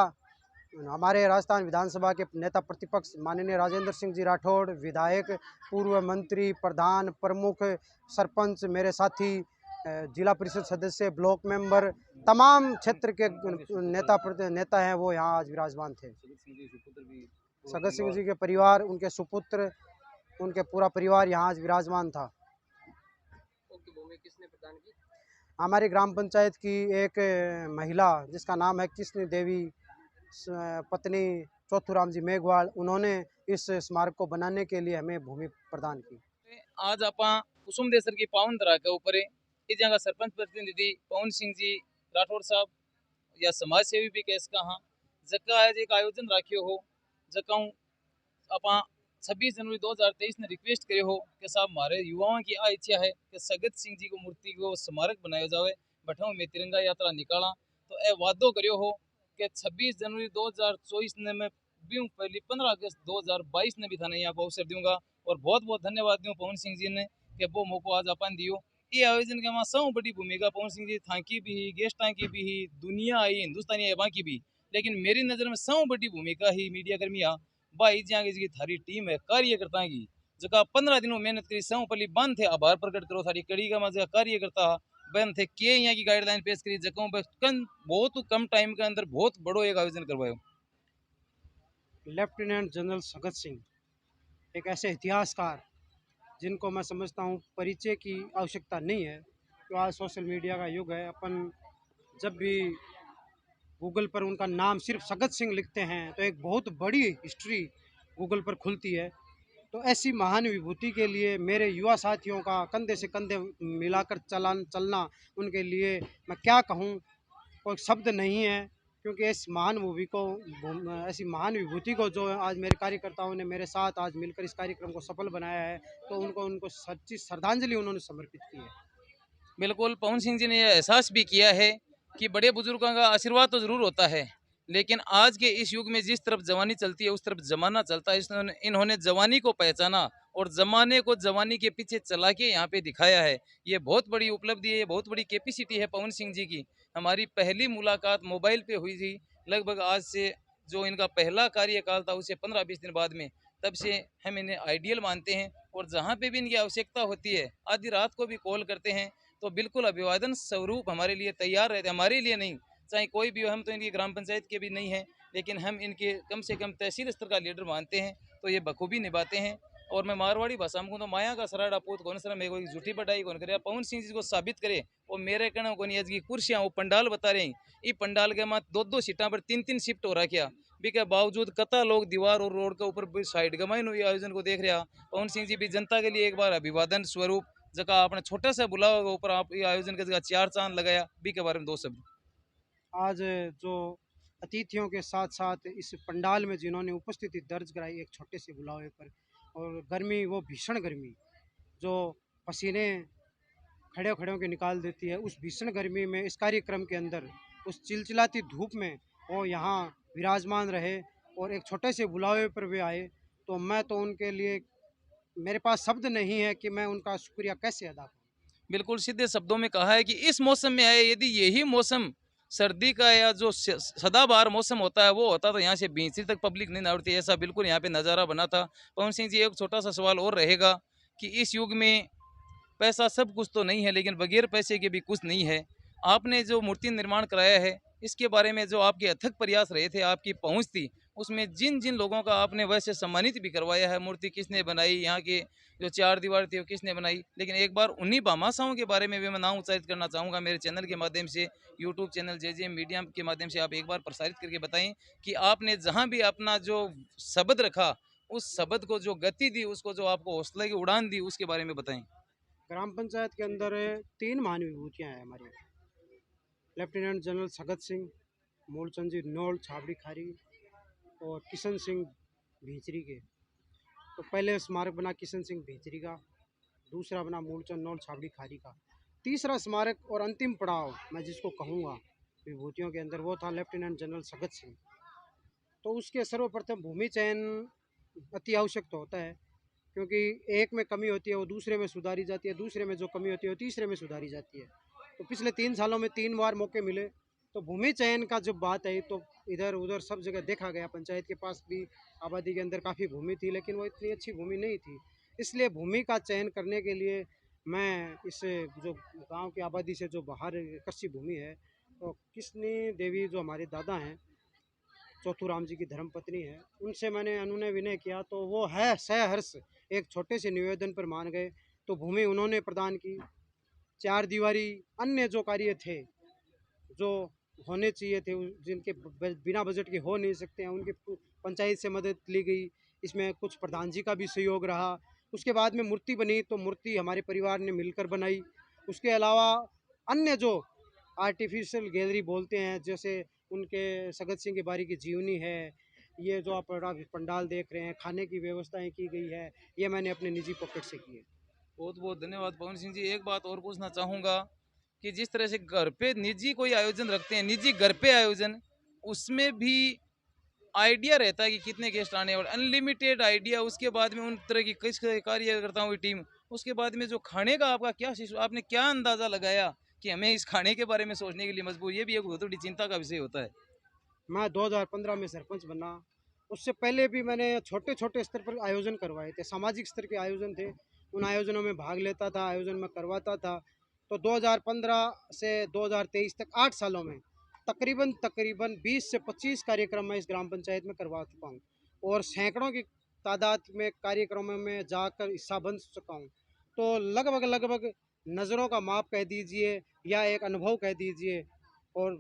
हमारे राजस्थान विधानसभा के नेता प्रतिपक्ष माननीय राजेंद्र सिंह जी राठौड़, विधायक, पूर्व मंत्री, प्रधान, प्रमुख, सरपंच, मेरे साथी, जिला परिषद सदस्य, ब्लॉक मेंबर, तमाम क्षेत्र के नेता हैं, वो यहाँ आज विराजमान थे। सगत सिंह जी के परिवार, उनके सुपुत्र, उनके पूरा परिवार यहाँ आज विराजमान था। किसने प्रदान की? हमारी ग्राम पंचायत की एक महिला जिसका नाम है कृष्ण देवी, पत्नी चौथुराम जी मेघवाल, उन्होंने इस स्मारक को बनाने के लिए हमें भूमि प्रदान की। आज आप कुसुमदेसर की पावन धरा के ऊपर इस जगह सरपंच प्रतिनिधि पवन सिंह जी राठौड़ साहब या समाज सेवी भी कैस कहा जगह आज एक आयोजन राख्यो हो, जगह आप 26 जनवरी 2023 ने रिक्वेस्ट करे हो कि साहब हमारे युवाओं की आ इच्छा है कि सगत सिंह जी को मूर्ति को स्मारक बनाया जाए, भठाऊ में तिरंगा यात्रा निकाला। तो ए वादो करियो हो कि 26 जनवरी 2024 ने मैं भी पहली 15 अगस्त 2022 ने भी थाने यहाँ को अवसर दूंगा। और बहुत बहुत धन्यवाद दूँ पवन सिंह जी ने कि वो मौको आज अपन दियो। ये आयोजन के वहाँ सब बड़ी भूमिका पवन सिंह जी था की भी, गेस्टा की भी, दुनिया आई, हिंदुस्तानी है की भी, लेकिन मेरी नज़र में सब बड़ी भूमिका ही मीडिया कर्मिया भाई जहाँ की थारी टीम है कार्यकर्ता की, जगह 15 दिनों मेहनत करी, सब पहली बंद थे आभार प्रकट करो थारी कड़ी का मजा कार्यकर्ता बन थे के यहाँ की गाइडलाइन पेश करी, जगहों बहुत कम टाइम के अंदर बहुत बड़ो एक आयोजन करवायो। लेफ्टिनेंट जनरल सगत सिंह एक ऐसे इतिहासकार जिनको मैं समझता हूँ परिचय की आवश्यकता नहीं है, तो आज सोशल मीडिया का युग है। अपन जब भी गूगल पर उनका नाम सिर्फ सगत सिंह लिखते हैं तो एक बहुत बड़ी हिस्ट्री गूगल पर खुलती है। तो ऐसी महान विभूति के लिए मेरे युवा साथियों का कंधे से कंधे मिलाकर चलना, उनके लिए मैं क्या कहूँ, कोई शब्द नहीं है, क्योंकि इस महान मूवी को, ऐसी महान विभूति को जो आज मेरे कार्यकर्ताओं ने मेरे साथ आज मिलकर इस कार्यक्रम को सफल बनाया है, तो उनको सच्ची श्रद्धांजलि उन्होंने समर्पित की है। बिल्कुल पवन सिंह जी ने यह एहसास भी किया है कि बड़े बुजुर्गों का आशीर्वाद तो ज़रूर होता है, लेकिन आज के इस युग में जिस तरफ जवानी चलती है उस तरफ जमाना चलता है। इन्होंने जवानी को पहचाना और जमाने को जवानी के पीछे चला के यहाँ पे दिखाया है। ये बहुत बड़ी उपलब्धि है, ये बहुत बड़ी कैपेसिटी है पवन सिंह जी की। हमारी पहली मुलाकात मोबाइल पे हुई थी, लगभग आज से जो इनका पहला कार्यकाल था उससे 15-20 दिन बाद में, तब से हम इन्हें आइडियल मानते हैं। और जहाँ पे भी इनकी आवश्यकता होती है, आधी रात को भी कॉल करते हैं, तो बिल्कुल अभिवादन स्वरूप हमारे लिए तैयार रहते। हमारे लिए नहीं, चाहे कोई भी हो, हम तो इनकी ग्राम पंचायत के भी नहीं हैं, लेकिन हम इनके कम से कम तहसील स्तर का लीडर मानते हैं, तो ये बखूबी निभाते हैं। और मैं मारवाड़ी भाषा में तो माया का सराड़ा पूत कौन सर मेरे को झूठी बढ़ाई कौन करे, पवन सिंह जी को साबित करे और मेरे कहना को नहीं। कुर्सियाँ वो पंडाल बता रहे हैं, ये पंडाल के मात 2-2 सीटा पर 3-3 शिफ्ट हो रखा भी के बावजूद कता लोग दीवार और रोड के ऊपर साइड गमाइन हुई आयोजन को देख रहा। पवन सिंह जी भी जनता के लिए एक बार अभिवादन स्वरूप जगह आपने छोटा सा बुलावा के ऊपर आप ये आयोजन के जगह 4 चांद लगाया भी के बारे में 2 शब्द। आज जो अतिथियों के साथ साथ इस पंडाल में जिन्होंने उपस्थिति दर्ज कराई एक छोटे से बुलावे पर, और गर्मी, वो भीषण गर्मी जो पसीने खड़े खड़े के निकाल देती है, उस भीषण गर्मी में इस कार्यक्रम के अंदर उस चिलचिलाती धूप में वो यहाँ विराजमान रहे और एक छोटे से बुलावे पर भी आए। तो मैं तो उनके लिए, मेरे पास शब्द नहीं है कि मैं उनका शुक्रिया कैसे अदा करूँ। बिल्कुल सीधे शब्दों में कहा है कि इस मौसम में आए, यदि यही मौसम सर्दी का या जो सदाबहार मौसम होता है वो होता तो यहाँ से भींसरी तक पब्लिक नहीं दौड़ती। ऐसा बिल्कुल यहाँ पे नज़ारा बना था। पवन सिंह जी, एक छोटा सा सवाल और रहेगा कि इस युग में पैसा सब कुछ तो नहीं है, लेकिन बगैर पैसे के भी कुछ नहीं है। आपने जो मूर्ति निर्माण कराया है, इसके बारे में जो आपके अथक प्रयास रहे थे, आपकी पहुंच थी, उसमें जिन जिन लोगों का आपने वैसे सम्मानित भी करवाया है, मूर्ति किसने बनाई, यहाँ के जो चार दीवार थी वो किसने बनाई, लेकिन एक बार उन्हीं भामाशाहों के बारे में भी मैं नाम उच्चारित करना चाहूँगा मेरे चैनल के माध्यम से, यूट्यूब चैनल JJ मीडिया के माध्यम से आप एक बार प्रसारित करके बताएं कि आपने जहाँ भी अपना जो शब्द रखा, उस शब्द को जो गति दी, उसको जो आपको हौसले की उड़ान दी, उसके बारे में बताएं। ग्राम पंचायत के अंदर 3 महान विभूतियाँ हैं हमारी। लेफ्टिनेंट जनरल सगत सिंह, मूलचंद जी नौल छाबड़ी खारी और किशन सिंह भीचरी के। तो पहले स्मारक बना किशन सिंह भीचरी का, दूसरा बना मूलचंद नौल छाबड़ी खारी का, तीसरा स्मारक और अंतिम पड़ाव मैं जिसको कहूँगा विभूतियों के अंदर, वो था लेफ्टिनेंट जनरल सगत सिंह। तो उसके सर्वप्रथम भूमि चयन अति आवश्यक तो होता है, क्योंकि एक में कमी होती है वो दूसरे में सुधारी जाती है, दूसरे में जो कमी होती है वो तीसरे में सुधारी जाती है। तो पिछले 3 सालों में 3 बार मौके मिले। तो भूमि चयन का जब बात आई तो इधर उधर सब जगह देखा गया, पंचायत के पास भी आबादी के अंदर काफ़ी भूमि थी, लेकिन वो इतनी अच्छी भूमि नहीं थी। इसलिए भूमि का चयन करने के लिए मैं इस जो गांव की आबादी से जो बाहर कृषि भूमि है, तो किसनी देवी जो हमारे दादा हैं, चौथूराम जी की धर्मपत्नी है, उनसे मैंने अनुनय विनय किया, तो वो है सहर्ष एक छोटे से निवेदन पर मान गए। तो भूमि उन्होंने प्रदान की। 4 दीवारी अन्य जो कार्य थे जो होने चाहिए थे, जिनके बिना बजट के हो नहीं सकते हैं, उनके पंचायत से मदद ली गई। इसमें कुछ प्रधान जी का भी सहयोग रहा। उसके बाद में मूर्ति बनी, तो मूर्ति हमारे परिवार ने मिलकर बनाई। उसके अलावा अन्य जो आर्टिफिशियल गैलरी बोलते हैं, जैसे उनके सगत सिंह के बारी की जीवनी है, ये जो आप पंडाल देख रहे हैं, खाने की व्यवस्थाएं की गई है, ये मैंने अपने निजी पॉकेट से की है। बहुत बहुत धन्यवाद पवन सिंह जी। एक बात और पूछना चाहूँगा कि जिस तरह से घर पे निजी कोई आयोजन रखते हैं, निजी घर पे आयोजन, उसमें भी आइडिया रहता है कि कितने गेस्ट आने और अनलिमिटेड आइडिया, उसके बाद में उन तरह की किस कार्यकर्ताओं की टीम, उसके बाद में जो खाने का आपका क्या सिस्टम, आपने क्या अंदाज़ा लगाया कि हमें इस खाने के बारे में सोचने के लिए मजबूर, ये भी एक बहुत बड़ी चिंता का विषय होता है। मैं 2015 में सरपंच बना, उससे पहले भी मैंने छोटे छोटे स्तर पर आयोजन करवाए थे, सामाजिक स्तर के आयोजन थे, उन आयोजनों में भाग लेता था, आयोजन में करवाता था। तो 2015 से 2023 तक 8 सालों में तकरीबन 20 से 25 कार्यक्रम मैं इस ग्राम पंचायत में करवा चुका हूँ, और सैकड़ों की तादाद में कार्यक्रमों में जाकर हिस्सा बन चुका हूँ। तो लगभग नज़रों का माप कह दीजिए या एक अनुभव कह दीजिए। और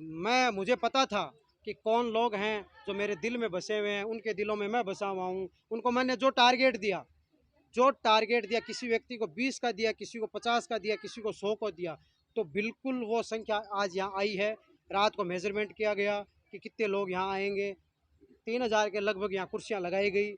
मुझे पता था कि कौन लोग हैं जो मेरे दिल में बसे हुए हैं, उनके दिलों में मैं बसा हुआ हूँ। उनको मैंने जो टारगेट दिया, किसी व्यक्ति को 20 का दिया, किसी को 50 का दिया, किसी को 100 को दिया, तो बिल्कुल वो संख्या आज यहाँ आई है। रात को मेजरमेंट किया गया कि कितने लोग यहाँ आएंगे, 3000 के लगभग यहाँ कुर्सियाँ लगाई गई।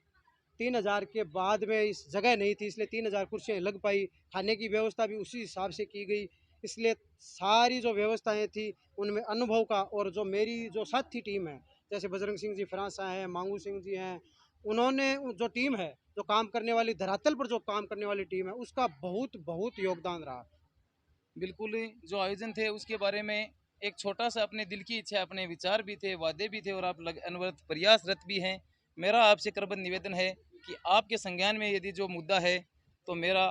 3000 के बाद में इस जगह नहीं थी, इसलिए 3000 कुर्सियाँ लग पाई। खाने की व्यवस्था भी उसी हिसाब से की गई। इसलिए सारी जो व्यवस्थाएं थी उनमें अनुभव का, और जो मेरी जो साथी टीम है, जैसे बजरंग सिंह जी फ्रांसा हैं, मांगू सिंह जी हैं, उन्होंने जो टीम है, जो काम करने वाली धरातल पर जो काम करने वाली टीम है, उसका बहुत बहुत योगदान रहा। बिल्कुल, जो आयोजन थे उसके बारे में एक छोटा सा अपने दिल की इच्छा, अपने विचार भी थे, वादे भी थे, और आप अनवरत प्रयासरत भी हैं। मेरा आपसे करबद्ध निवेदन है कि आपके संज्ञान में यदि जो मुद्दा है, तो मेरा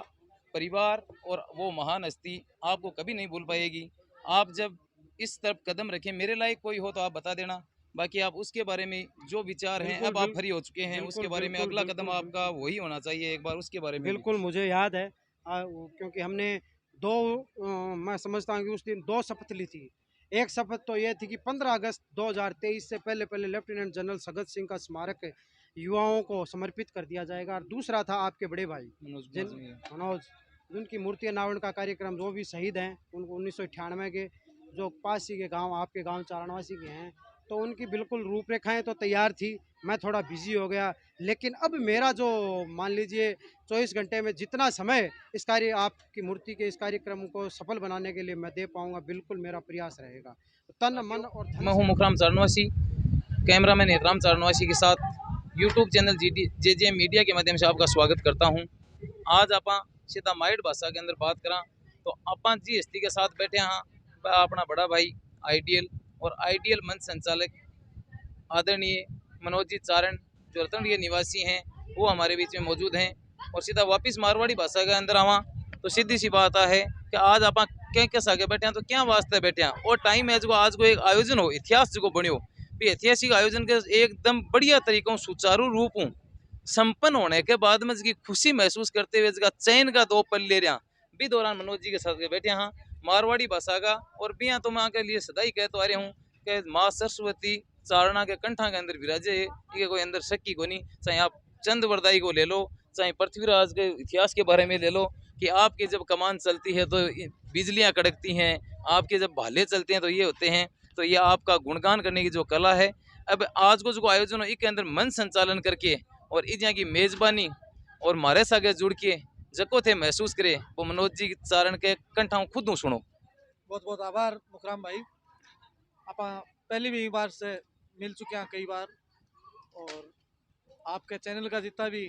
परिवार और वो महान हस्ती आपको कभी नहीं भूल पाएगी। आप जब इस तरफ कदम रखें, मेरे लायक कोई हो तो आप बता देना, बाकी आप उसके बारे में जो विचार हैं, अब आप फ्री हो चुके हैं, उसके बारे में अगला कदम आपका वही होना चाहिए, एक बार उसके बारे में भी। बिल्कुल मुझे याद है, क्योंकि हमने मैं समझता हूँ कि उस दिन 2 शपथ ली थी। एक शपथ तो ये थी कि 15 अगस्त 2023 से पहले लेफ्टिनेंट जनरल सगत सिंह का स्मारक युवाओं को समर्पित कर दिया जाएगा, और दूसरा था आपके बड़े भाई मनोज, जिनकी मूर्ति अनावरण का कार्यक्रम, जो भी शहीद हैं, उनको 1998 के जो पास ही के गांव, आपके गांव चारणवासी के हैं, तो उनकी बिल्कुल रूपरेखाएं तो तैयार थी, मैं थोड़ा बिजी हो गया। लेकिन अब मेरा जो मान लीजिए 24 घंटे में जितना समय इस कार्य आपकी मूर्ति के इस कार्यक्रम को सफल बनाने के लिए मैं दे पाऊंगा, बिल्कुल मेरा प्रयास रहेगा। तन मन और धन मैं हूं से मुकराम चारणवासी, कैमरामैन हेतराम चारणवासी के साथ यूट्यूब चैनल जे मीडिया के माध्यम से आपका स्वागत करता हूं। आज आप सीधा माइट भाषा के अंदर बात करा तो आप जी हस्ती के साथ बैठे हाँ अपना बड़ा भाई आइडियल और आइडियल मंच संचालक आदरणीय मनोज जी चारण जो रतनगढ़ निवासी हैं वो हमारे बीच में मौजूद हैं। और सीधा वापस मारवाड़ी भाषा के अंदर आवा तो सीधी सी बात है कि आज आप क्या क्या आगे बैठे हैं तो क्या वास्ते बैठे हैं और टाइम है जो आज को एक आयोजन हो इतिहास जो बनो भी ऐतिहासिक आयोजन के एकदम बढ़िया तरीकों सुचारू रूप हूँ संपन्न होने के बाद में इसकी खुशी महसूस करते हुए इसका चयन का 2 पल ले रहा भी दौरान मनोज जी के साथ बैठे हाँ मारवाड़ी भाषा का और बिया तो मैं के लिए सदा ही कहते आ रहा हूँ कि माँ सरस्वती चारणा के कंठा के अंदर विराजे ये कोई अंदर शक की को नहीं। चाहे आप चंद वरदाई को ले लो, चाहे पृथ्वीराज के इतिहास के बारे में ले लो कि आपकी जब कमान चलती है तो बिजलियां कड़कती हैं, आपके जब भाले चलते हैं तो ये होते हैं। तो ये आपका गुणगान करने की जो कला है। अब आज को जो आयोजन हो इसके अंदर मन संचालन करके और इस की मेजबानी और मारे सागे जुड़ के जको थे महसूस करे वो मनोज जी चारण के कंठाओं खुद सुनो। बहुत बहुत आभार मुकराम भाई। आप पहली भी बार से मिल चुके हैं कई बार और आपके चैनल का जितना भी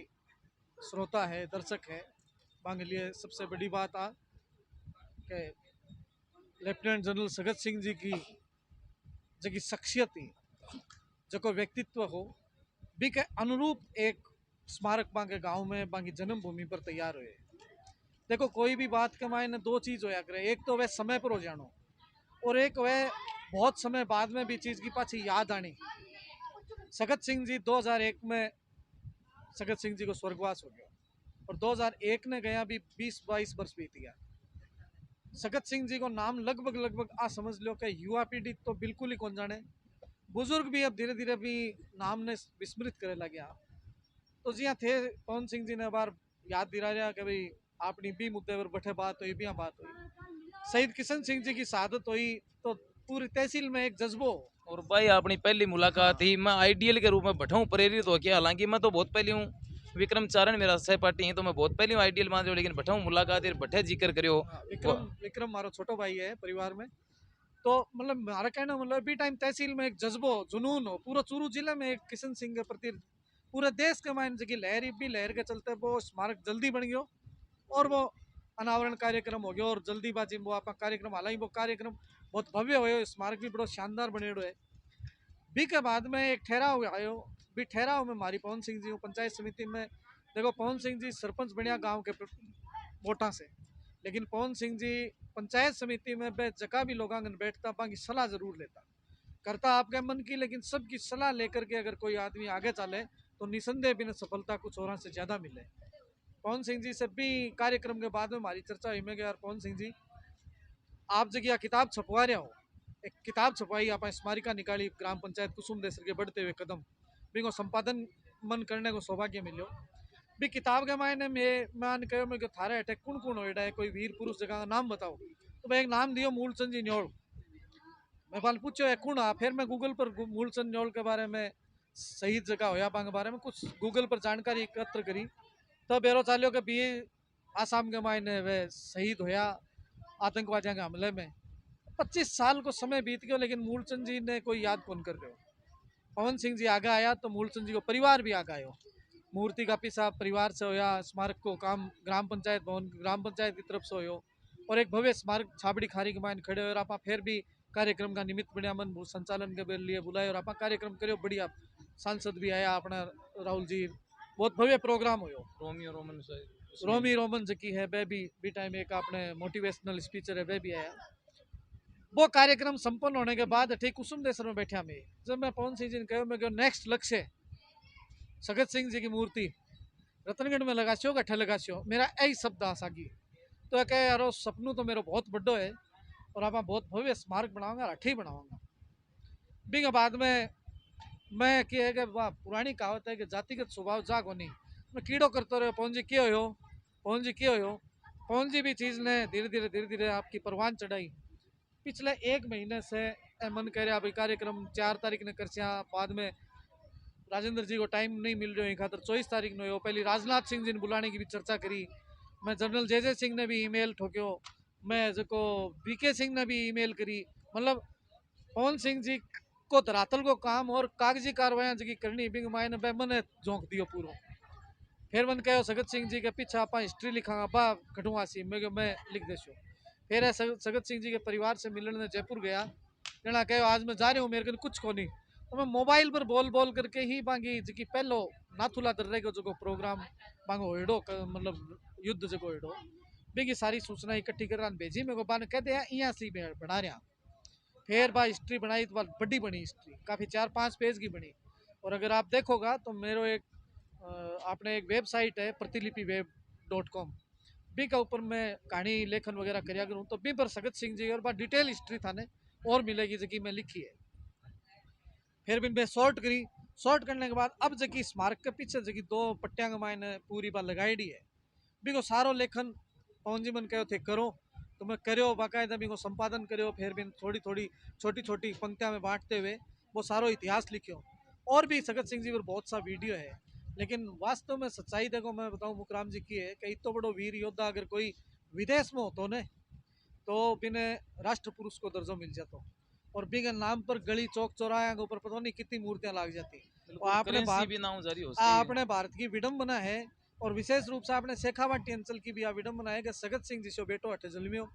श्रोता है दर्शक है मांगे लिए सबसे बड़ी बात आ कि लेफ्टिनेंट जनरल सगत सिंह जी की जो शख्सियत थी जो व्यक्तित्व हो भी के अनुरूप एक स्मारक बांगे गांव में बांगी जन्मभूमि पर तैयार हुए। देखो कोई भी बात के मायने 2 चीज़ होया करे, एक तो वह समय पर हो जानो और एक वह बहुत समय बाद में भी चीज़ की पाछी याद आनी। सगत सिंह जी 2001 में सगत सिंह जी को स्वर्गवास हो गया और 2001 ने गया भी 20-22 वर्ष बीत गया। सगत सिंह जी को नाम लगभग आ समझ लो कि युवा पीढ़ी तो बिल्कुल ही कौन जाने, बुजुर्ग भी अब धीरे धीरे भी नाम ने विस्मृत करे लगे। तो जी हाँ थे पवन सिंह जी ने बार याद दिला रहा कि भाई अपनी भी मुद्दे पर बैठे बात हुई भी बात हुई। शहीद किशन सिंह जी की शहादत हुई तो पूरी तहसील में एक जज्बो। और भाई अपनी पहली मुलाकात ही मैं आइडियल के रूप में बैठा हूँ प्रेरित हो गया। हालांकि मैं तो बहुत पहले हूँ, विक्रम चारण मेरा सहपाठी है तो मैं बहुत पहले हूँ आइडियल मान लेकिन बैठा हूँ मुलाकात बैठे जिक्र करो। विक्रम मारो छोटो भाई है परिवार में तो मतलब हमारा कहना मतलब भी टाइम तहसील में एक जज्बो जुनून हो। पूरा चूरू जिले में एक किशन सिंह के प्रति पूरे देश के मायने जगह लहर भी लहर के चलते वो स्मारक जल्दी बन गयो और वो अनावरण कार्यक्रम हो गया और जल्दीबाजी वो आप कार्यक्रम हालांकि वो कार्यक्रम बहुत भव्य हो। स्मारक भी बड़ा शानदार बनेड़ो है। बी के बाद में एक ठहराव आयो भी ठहराव में हमारी पवन सिंह जी पंचायत समिति में देखो पवन सिंह जी सरपंच बनिया गाँव के वोटा से, लेकिन पवन सिंह जी पंचायत समिति में जगह भी लोग बैठता बाकी सलाह जरूर लेता करता आपके मन की, लेकिन सबकी सलाह लेकर के अगर कोई आदमी आगे चले तो निसंदेह भी सफलता कुछ और से ज़्यादा मिले। पवन सिंह जी से भी कार्यक्रम के बाद में हमारी चर्चा हुई में यार पवन सिंह जी आप जगह किताब छपवा रहे हो, एक किताब छपवाई आप स्मारिका निकाली ग्राम पंचायत कुसुम देसर के बढ़ते हुए कदम भी को संपादन मन करने को सौभाग्य मिलो। भी किताब के मायने में मान कहो मैं थारे अटैक कौन कौन होएडा है कोई वीर पुरुष जगह का नाम बताओ तो मैं एक नाम दियो मूलचंद जी न्योल। मैं बाल पूछो है कौन आ, फिर मैं गूगल पर मूलचंद न्योल के बारे में शहीद जगह होया के बारे में कुछ गूगल पर जानकारी एकत्र करी तो बेरो चालो कि भी आसाम के मायने वे शहीद होया आतंकवादियों के हमले में। 25 साल को समय बीत गया लेकिन मूलचंद जी ने कोई याद कौन कर रहे हो। पवन सिंह जी आगे आया तो मूलचंद जी को परिवार भी आगे आयो, मूर्ति कापी साहब परिवार से होया, स्मारक को काम ग्राम पंचायत भवन ग्राम पंचायत की तरफ से हो और एक भव्य स्मारक छाबड़ी खारी के मायने खड़े और आप फिर भी कार्यक्रम का निमित्त बनिया मन संचालन के लिए बुलाए और आप कार्यक्रम करो बढ़िया। सांसद भी आया अपना राहुल जी, बहुत भव्य प्रोग्राम हो। रोमी रोमन जी है वे भी टाइम एक अपने मोटिवेशनल स्पीचर है वे भी आया। वो कार्यक्रम संपन्न होने के बाद ठीक कुसुम देसर में बैठा मैं जब मैं पवन सिंह जी ने कहो मैं नेक्स्ट लक्ष्य सगत सिंह जी की मूर्ति रतनगढ़ में लगासियो गठे लगासियो, मेरा यही शब्द आ सागी तो कहे यारो सपनू तो मेरा बहुत बड़ो है और आप बहुत भव्य स्मारक बनाऊंगा अठी बनाऊंगा। भी के बाद में मैं क्या है कि पुरानी कहावत है कि जातिगत स्वभाव जागो नहीं, मैं कीड़ो करते रहो पवन जी क्यों हो पवन जी क्यों हो। पवन जी भी चीज़ ने धीरे धीरे आपकी परवान चढ़ाई। पिछले 1 महीने से मन कह रहा भाई कार्यक्रम 4 तारीख ने कर बाद में राजेंद्र जी को टाइम नहीं मिल रहा है खातर 24 तारीख ने हो। पहले राजनाथ सिंह जी ने बुलाने की भी चर्चा करी। मैं जनरल जे सिंह ने भी ईमेल ठोक्यो, मैं जो बीके सिंह ने भी ईमेल करी। मतलब पवन सिंह जी को धरातल को काम और कागजी कार्रवाई जी करनी बिंग मायने मैंने झोंक दियो पूरा। फिर मन कहो सगत सिंह जी के पीछे आप हिस्ट्री लिखांगा बा घटुआसी मैं लिख देशो। फिर है सगत सिंह जी के परिवार से मिलने जयपुर गया। कहना कहो आज मैं जा रही हूँ, मेरे को कुछ को नहीं। तो मैं मोबाइल पर बोल बोल करके ही बांगी जी पहलो नाथुला दर्रे को जो प्रोग्राम बांगो होइडो मतलब युद्ध जो होइडो बेगी सारी सूचना इकट्ठी कर भेजी। मेरे को बाने कहते हैं यहाँ से बना रहा। फिर बा हिस्ट्री बनाई तो बड़ी बनी हिस्ट्री, काफ़ी 4-5 पेज की बनी। और अगर आप देखोगा तो मेरे एक आपने एक वेबसाइट है प्रतिलिपिweb.com बी का ऊपर मैं कहानी लेखन वगैरह कराया करूँ तो बी पर सगत सिंह जी और बात डिटेल हिस्ट्री थाने और मिलेगी जबकि मैं लिखी है। फिर भी मैं शॉर्ट करी, शॉर्ट करने के बाद अब जबकि स्मारक के पीछे जबकि 2 पट्टियां का मैंने पूरी बात लगाई दी है। बी को सारो लेखन पवन जी मन कहो थे करो तो मैं करो बाकायदा भी को संपादन करो। फिर भी थोड़ी थोड़ी छोटी छोटी पंक्तियां में बांटते हुए वो सारो इतिहास लिखो। और भी सगत सिंह जी पर बहुत सा वीडियो है, लेकिन वास्तव में सच्चाई देखो मैं बताऊं मुकराम जी की है कि इतो बड़ो वीर योद्धा अगर कोई विदेश में होतो ने तो बिने राष्ट्र पुरुष को दर्जो मिल जातो। और बिग नाम पर गली चौक चौराहे के ऊपर पता नहीं कितनी मूर्तियां लाग जाती। आपने भारत की विडंबना है। और विशेष रूप से आपने शेखावाटी अंचल की भी आ विडंबना है कि सगत सिंह जी से बेटो अठे जन्मियो,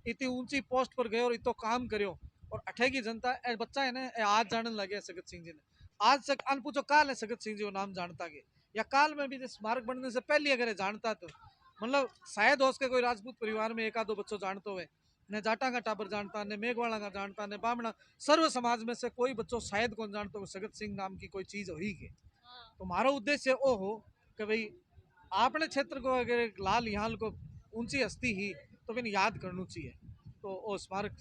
इतनी ऊंची पोस्ट पर गयो और इतो काम करो। और अठे की जनता बच्चा है ना आज जानने लगे सगत सिंह जी ने। आज तक अन पूछो काल है सगत सिंह जी को नाम जानता के या काल में भी स्मारक बनने से पहले अगर जानता तो मतलब शायद हो सके कोई राजपूत परिवार में एक आधो बच्चों जानते हुए ने जाटा का टाबर जानता ने मेघवाला का जानता ने बामणा सर्व समाज में से कोई बच्चों शायद कौन जानता हो सगत सिंह नाम की कोई चीज हो ही के। तो हमारा उद्देश्य ओ हो कि भाई आपने क्षेत्र को अगर एक लाल यहाँ को ऊंची हस्ती ही तो फिर याद करना चाहिए। तो वो स्मारक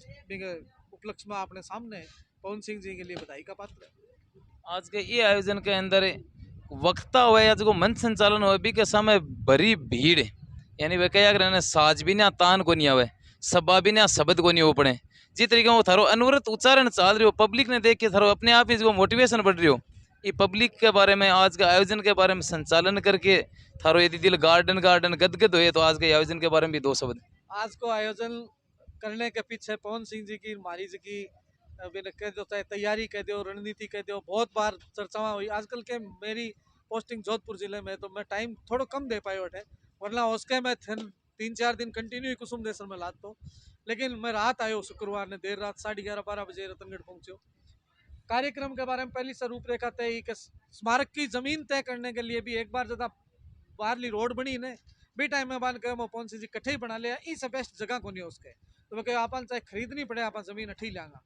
उपलक्ष्य में अपने सामने पवन सिंह जी के लिए बधाई का पात्र है। आज के ये आयोजन के अंदर वक्ता हुआ या जो मंच संचालन हुआ भी के समय भरी भीड़ यानी वे क्या करने साज भी ना तान को नहीं आवे सभा भी ना शब्द को नहीं हो पड़े जी तरीके वो थारो अनवरत उच्चारण चल रही हो पब्लिक ने देख के थारो अपने आप ही जो मोटिवेशन बढ़ रही हो। ये पब्लिक के बारे में आज का आयोजन के बारे में संचालन करके थारो यदि दिल गार्डन गार्डन गदगद हुए तो आज के आयोजन के बारे में भी 2 शब्द। आज को आयोजन करने के पीछे पवन सिंह जी की मारी जी की कह दो चाहे तैयारी कह दो रणनीति कह दो बहुत बार चर्चाएं हुई। आजकल के मेरी पोस्टिंग जोधपुर जिले में तो मैं टाइम थोड़ा कम दे पाई उठे वरना उसके मैं 3-4 दिन कंटिन्यू कुसुम देसर में लात तो। लेकिन मैं रात आयो शुक्रवार ने देर रात 11:30-12 बजे रतनगढ़ पहुंचो। कार्यक्रम के बारे में पहली से रूपरेखा तय कि स्मारक की जमीन तय करने के लिए भी एक बार ज्यादा बाहरली रोड बनी ने भी टाइम में बांध कर पवन सिंह जी कट्ठे ही बना लिया इस बेस्ट जगह को नहीं उसके तो मैं आप चाहे खरीदनी पड़े आप जमीन अठी लांगा।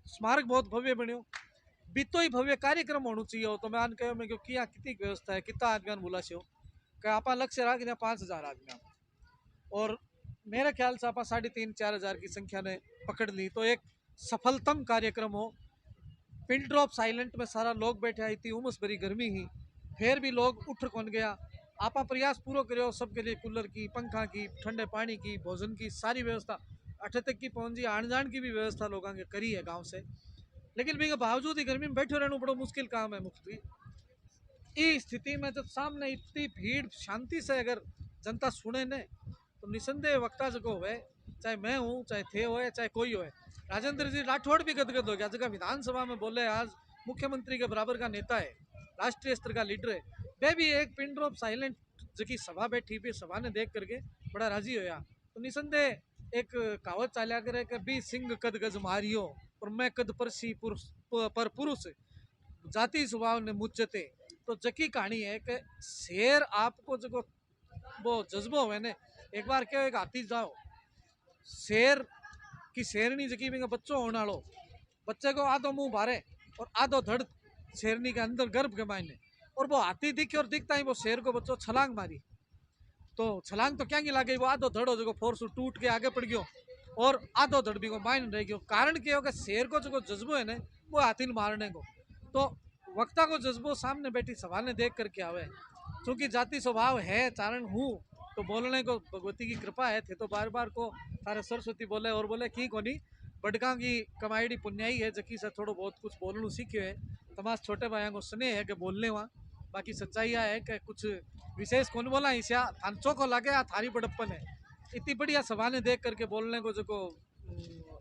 स्मारक बहुत भव्य बनो भी तो ही भव्य कार्यक्रम होना चाहिए हो तो मैं आन कहो मैं किया कितनी व्यवस्था है कितना आदमी बुला से कि आप लक्ष्य रहा कि 5,000 आदमी और मेरे ख्याल से आप 3,500-4 हज़ार की संख्या ने पकड़ ली तो एक सफलतम कार्यक्रम हो। पिन ड्रॉप साइलेंट में सारा लोग बैठे आई थी उमस भरी गर्मी ही फिर भी लोग उठ कौन गया। आप प्रयास पूरा करो सबके लिए कूलर की पंखा की ठंडे पानी की भोजन की सारी व्यवस्था अठे तक की पहुंच जी आन जान की भी व्यवस्था लोगों ने करी है गांव से। लेकिन भी बावजूद ही गर्मी में बैठे रहना बड़ा मुश्किल काम है मुफ्ती। इस स्थिति में जब सामने इतनी भीड़ शांति से अगर जनता सुने ने तो निसंदेह वक्ता जो है चाहे मैं हूँ चाहे थे हो चाहे कोई हो। राजेंद्र जी राठौड़ भी गदगद हो गया जगह विधानसभा में बोले आज मुख्यमंत्री के बराबर का नेता है राष्ट्रीय स्तर का लीडर है वे भी एक पिन ड्रॉप साइलेंट जबकि सभा बैठी भी सभा ने देख करके बड़ा राजी होया। तो निसंदेह एक कहावत चालिया करे कि बी सिंह कद गज मारियो और मैं कद परसी पुरुष पर पुरुष जाति स्वभाव ने मुझते। तो जकी कहानी है कि शेर आपको जो वो जज्बो है ने एक बार क्या एक हाथी जाओ शेर की शेरनी जकी में बच्चों होने वालो बच्चे को आधो मुंह भारे और आधो धड़ शेरनी के अंदर गर्भ के मायने और वो हाथी दिखे और दिखता ही वो शेर को बच्चों छलांग मारी तो छलांग तो क्या नहीं लागे वो आधो धड़ हो जो फोर्स टूट के आगे पड़ गयो और आधो धड़ भी को मायने रह गयो। कारण क्या होगा शेर को जो जज्बो है ना वो हाथी ने मारने को। तो वक्ता को जज्बो सामने बैठी सभा ने देख करके आवे क्योंकि जाति स्वभाव है चारण हूँ तो बोलने को भगवती की कृपा है थे तो बार बार को सारे सरस्वती बोले और बोले की कोनी बड़का की कमाईडी पुण्याई है जकी से थोड़ा बहुत कुछ बोलना सीखे है। तमाश छोटे भाइयों को स्नेह है कि बोलने वहाँ, बाकी सच्चाई यह है कि कुछ विशेष कौन बोला इसा थानचो को लगे थारी बड़प्पन है। इतनी बढ़िया सवाल देख करके बोलने को जो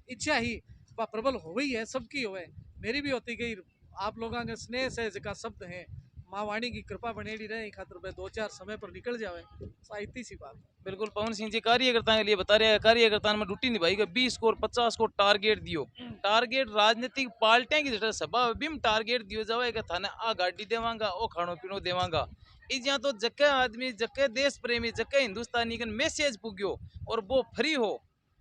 इच्छा ही वह प्रबल हो गई है, सबकी हो, मेरी भी होती गई। आप लोगों के स्नेह से जगह शब्द है, माँ वाणी की कृपा बनेड़ी रहे खातर पे 2-4 समय पर निकल जावे, साहित्य सी बात। बिल्कुल पवन सिंह जी कार्यकर्ता के लिए बता रहे हैं, कार्यकर्ता में ड्यूटी निभाई 20 को 50 को टारगेट दियो। टारगेट राजनीतिक पार्टियां की जगह सभा बिम टारगेट दियो जावे कि थाने आ गाड़ी देवांगा, ओ खानो पीनो देवांगा। इजा तो जक्के आदमी, जक्के देश प्रेमी, जक्के हिंदुस्तानी का मैसेज पुग्यो और वो फ्री हो,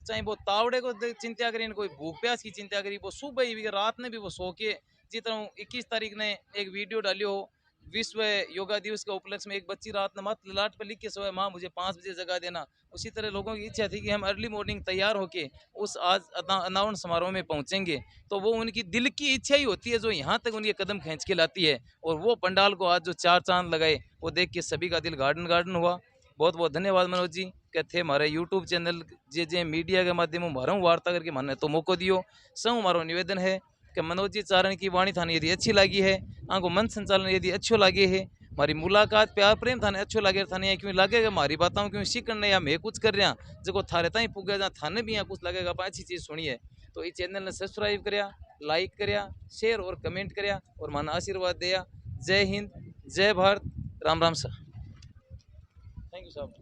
चाहे वो तावड़े को चिंता करें, कोई भूख प्यास की चिंता करी, वो सुबह भी रात में भी वो सो के, जिस तरह 21 तारीख ने एक वीडियो डालियो हो विश्व योगा दिवस के उपलक्ष्य में, एक बच्ची रात में मत ललाट पर लिख के सोए, माँ मुझे 5 बजे जगा देना। उसी तरह लोगों की इच्छा थी कि हम अर्ली मॉर्निंग तैयार होके उस आज अनावरण समारोह में पहुंचेंगे। तो वो उनकी दिल की इच्छा ही होती है जो यहाँ तक उनके कदम खींच के लाती है। और वो पंडाल को आज जो 4 चांद लगाए वो देख के सभी का दिल गार्डन गार्डन हुआ। बहुत बहुत धन्यवाद मनोज जी के थे हमारे यूट्यूब चैनल जे मीडिया के माध्यम हमारा वार्ता करके मानने तो मौको दियो। सब हमारा निवेदन है कि मनोज जी चारण की वाणी थाने यदि अच्छी लगी है, आंको मन संचालन यदि अच्छो लगे है, हमारी मुलाकात प्यार प्रेम थाने अच्छो लगे थाने क्यों लगेगा हमारी बातों क्यों सीखने या मैं कुछ कर रहा जो थारे ताई पुगे जा थाने भी यहाँ कुछ लगेगा अच्छी चीज़ सुनिए। तो इस चैनल ने सब्सक्राइब करिया, लाइक करिया, शेयर और कमेंट करिया और माना आशीर्वाद दिया। जय हिंद, जय भारत, राम राम सा। थैंक यू साहब।